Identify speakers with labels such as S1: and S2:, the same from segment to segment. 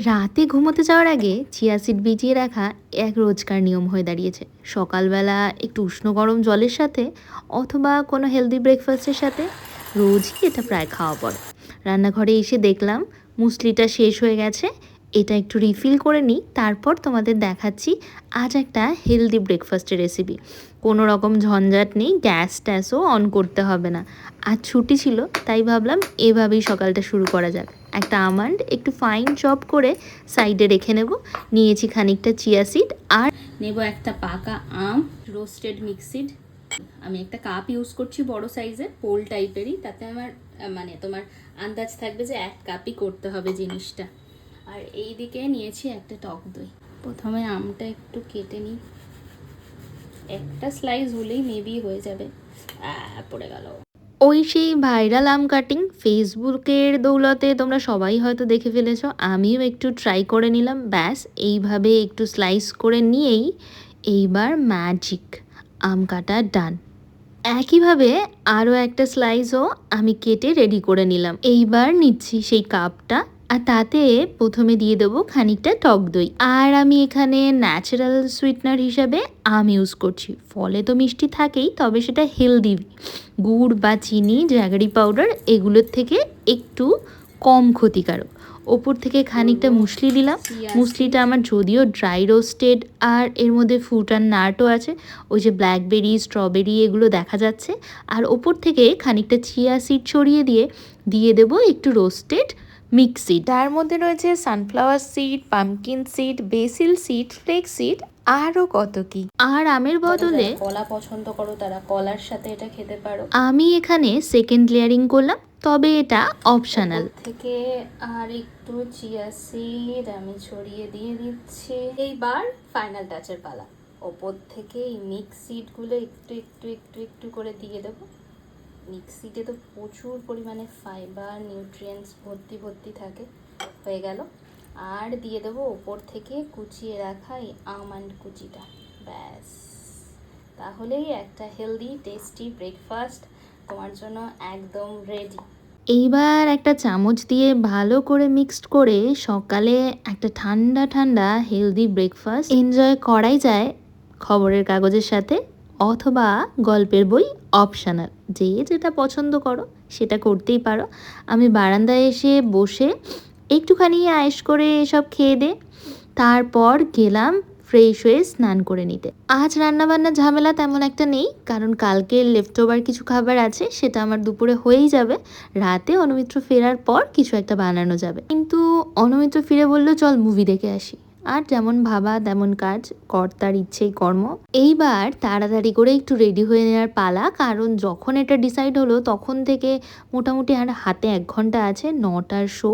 S1: রাতে ঘুমোতে যাওয়ার আগে চিয়া সিড ভিজিয়ে রাখা এক রোজকার নিয়ম হয়ে দাঁড়িয়েছে। সকালবেলা একটু উষ্ণ গরম জলের সাথে অথবা কোনো হেলদি ব্রেকফাস্টের সাথে রোজই এটা প্রায় খাওয়া পড়ে। রান্নাঘরে এসে দেখলাম মুসলিটা শেষ হয়ে গেছে, এটা একটু রিফিল করে নিই, তারপর তোমাদের দেখাচ্ছি আজ একটা হেলদি ব্রেকফাস্টের রেসিপি। কোনো রকম ঝঞ্ঝাট নেই, গ্যাস ট্যাসও অন করতে হবে না। আজ ছুটি ছিল, তাই ভাবলাম এভাবেই সকালটা শুরু করা যাক। একটা আমন্ড একটু ফাইন চপ করে সাইডে রেখে নেব। নিয়েছি খানিকটা চিয়া সিড আর নেব একটা পাকা আম, রোস্টেড মিক্সিড। আমি একটা কাপ ইউজ করছি বড় সাইজের, পোল টাইপেরই, তাতে আমার মানে তোমার আন্দাজ থাকবে যে 1 কাপই করতে হবে জিনিসটা। আর এই দিকে নিয়েছি একটা টক দই। প্রথমে আমটা একটু কেটে নিই, একটা স্লাইস হলেই মেবি হয়ে যাবে। পড়ে গেল। ওই সেই ভাইরাল আম কাটিং ফেসবুকের দৌলতে তোমরা সবাই হয়তো দেখে ফেলেছ, আমিও একটু ট্রাই করে নিলাম। ব্যাস এইভাবে একটু স্লাইস করে নিয়েই এইবার ম্যাজিক আম কাটা ডান। একইভাবে আরও একটা স্লাইসও আমি কেটে রেডি করে নিলাম। এইবার নিচ্ছি সেই কাপটা, আর তাতে প্রথমে দিয়ে দেবো খানিকটা টক দই। আর আমি এখানে ন্যাচারাল সুইটনার হিসাবে আম ইউজ করছি। ফলে তো মিষ্টি থাকেই, তবে সেটা হেলদি। গুড় বা চিনি, জ্যাগারি পাউডার এগুলোর থেকে একটু কম ক্ষতিকারক। ওপর থেকে খানিকটা মুসলি দিলাম। মুসলিটা আমার যদিও ড্রাই রোস্টেড, আর এর মধ্যে ফ্রুট অ্যান্ড নাটও আছে, ওই যে ব্ল্যাকবেরি, স্ট্রবেরি এগুলো দেখা যাচ্ছে। আর ওপর থেকে খানিকটা চিয়া সিড ছড়িয়ে দিয়ে দেবো একটু রোস্টেড মিক্স সিড। তার মধ্যে রয়েছে sunflower seed, pumpkin seed, basil seed, flakes seed, আরও কত কি। আর আমের বদলে কলা পছন্দ করো তারা কলার সাথে এটা খেতে পারো। আমি এখানে সেকেন্ড লেয়ারিং করলাম, তবে এটা অপশনাল। থেকে আর একটু চিয়া সিড আমি ছড়িয়ে দিয়ে দিচ্ছি। এইবার ফাইনাল টাচের পালা। ওপর থেকে এই মিক্স সিডগুলো একটু একটু একটু একটু করে দিয়ে দেবো। মিক্স সিডে তো প্রচুর পরিমাণে ফাইবার, নিউট্রিয়েন্টস ভর্তি ভর্তি থাকে। হয়ে গেল। আর দিয়ে দেবো ওপর থেকে কুচিয়ে রাখা এই আমন্ড কুচিটা। ব্যাস, তাহলেই একটা হেলদি টেস্টি ব্রেকফাস্ট তোমার জন্য একদম রেডি। এইবার একটা চামচ দিয়ে ভালো করে মিক্সড করে সকালে একটা ঠান্ডা ঠান্ডা হেলদি ব্রেকফাস্ট এনজয় করাই যায় খবরের কাগজের সাথে, অথবা গল্পের বই, অপশনাল। যে যেটা পছন্দ করো সেটা করতেই পারো। আমি বারান্দায় এসে বসে একটুখানি আয়েশ করে এসব খেয়ে দে, তারপর গেলাম ফ্রেশ হয়ে স্নান করে নিতে। আজ রান্নাবান্নার ঝামেলা তেমন একটা নেই, কারণ কালকের লেফট ওভার কিছু খাবার আছে, সেটা আমার দুপুরে হয়েই যাবে। রাতে অনুমিত্র ফেরার পর কিছু একটা বানানো যাবে। কিন্তু অনুমিত্র ফিরে বললো চল মুভি দেখে আসি। আর যেমন ভাবা তেমন কাজ, কর্তার ইচ্ছেই কর্ম। এইবার তাড়াতাড়ি করে একটু রেডি হয়ে নেওয়ার পালা, কারণ যখন এটা ডিসাইড হলো তখন থেকে মোটামুটি আর হাতে 1 ঘন্টা আছে, 9টার শো।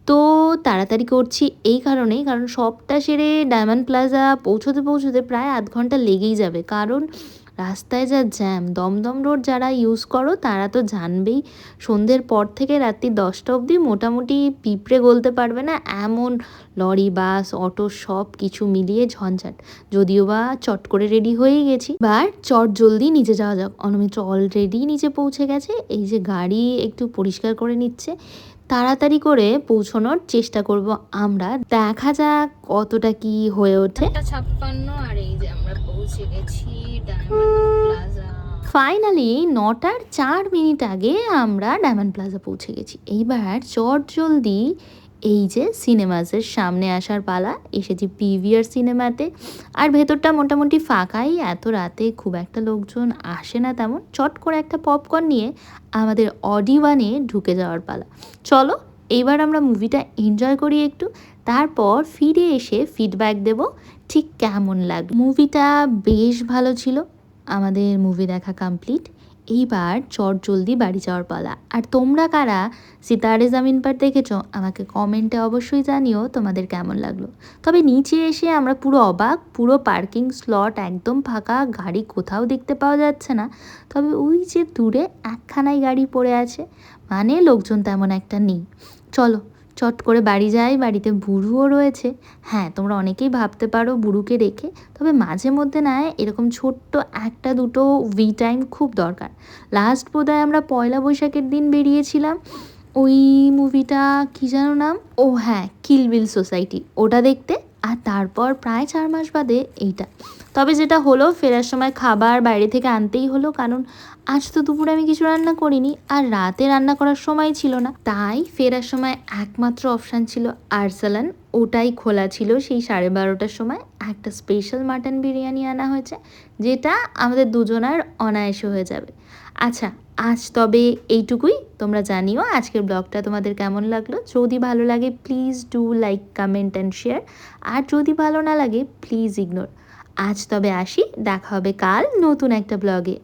S1: তো তাড়াতাড়ি করছি এই কারণেই, কারণ সবটা সেরে ডায়মন্ড প্লাজা পৌঁছতে প্রায় 1/2 ঘন্টা লেগেই যাবে। কারণ রাস্তায় যা জ্যাম, দমদম রোড যারা ইউজ করো তারা তো জানবেই, সন্ধ্যের পর থেকে রাত্রি 10টা অবধি মোটামুটি পিঁপড়ে গলতে পারবে না এমন লরি, বাস, অটো সব কিছু মিলিয়ে ঝঞ্ঝাট। যদিও বা চট করে রেডি হয়েই গেছি, বাট চট জলদি নিচে যাওয়া যাক। অনুমিত্র অলরেডি নিচে পৌঁছে গেছে, এই যে গাড়ি একটু পরিষ্কার করে নিচ্ছে। তাড়াতাড়ি করে পৌঁছানোর চেষ্টা করব আমরা, দেখা যাক কতটা কি হয়ে ওঠে। 56 আর এই যে আমরা পৌঁছে গেছি ডায়মন্ড প্লাজা। ফাইনালি 9টার 4 মিনিট আগে আমরা ডায়মন্ড প্লাজা পৌঁছে গেছি। এইবার চট জলদি এই যে সিনেমাসের সামনে আসার পালা। এসেছি পিভিআর সিনেমাতে, আর ভেতরটা মোটামুটি ফাঁকাই, এত রাতে খুব একটা লোকজন আসে না তেমন। চট করে একটা পপকর্ন নিয়ে আমাদের অডি ওয়ানে ঢুকে যাওয়ার পালা। চলো এইবার আমরা মুভিটা এনজয় করি একটু, তারপর ফিরে এসে ফিডব্যাক দেব ঠিক কেমন লাগলো। মুভিটা বেশ ভালো ছিল। আমাদের মুভি দেখা কমপ্লিট। এইবার চট জলদি বাড়ি যাওয়ার পালা। আর তোমরা কারা সিতারে জামিন পার দেখেছো আমাকে কমেন্টে অবশ্যই জানিও তোমাদের কেমন লাগলো। তবে নিচে এসে আমরা পুরো অবাক, পুরো পার্কিং স্লট একদম ফাঁকা, গাড়ি কোথাও দেখতে পাওয়া যাচ্ছে না। তবে ওই যে দূরে একখানাই গাড়ি পড়ে আছে, মানে লোকজন তেমন একটা নেই। চলো চট করে বাড়ি যাই, বাড়িতে বুড়ুও রয়েছে। হ্যাঁ, তোমরা অনেকেই ভাবতে পারো বুড়ুকে রেখে, তবে মাঝে মধ্যে না এরকম ছোট্ট 1-2 ভি টাইম খুব দরকার। লাস্ট বোধহয় আমরা পয়লা বৈশাখের দিন বেরিয়েছিলাম, ওই মুভিটা কি যেন নাম, ও হ্যাঁ কিল বিল সোসাইটি, ওটা দেখতে। আর তারপর প্রায় 4 মাস বাদে এইটা। তবে যেটা হলো, ফেরার সময় খাবার বাইরে থেকে আনতেই হলো, কারণ আজ তো দুপুরে আমি কিছু রান্না করিনি আর রাতে রান্না করার সময় ছিল না। তাই ফেরার সময় একমাত্র অপশান ছিল আরসালান, ওটাই খোলা ছিল। সেই 12:30টার সময় একটা স্পেশাল মাটন বিরিয়ানি আনা হয়েছে, যেটা আমাদের দুজনার অনায়াসে হয়ে যাবে। আচ্ছা, আজ তবে এইটুকুই। তোমরা জানিও আজকের ব্লগটা তোমাদের কেমন লাগলো। যদি ভালো লাগে please do like, comment and share. আর যদি ভালো না লাগে প্লিজ ইগনোর। আজ তবে আসি, দেখা হবে কাল নতুন একটা ব্লগে।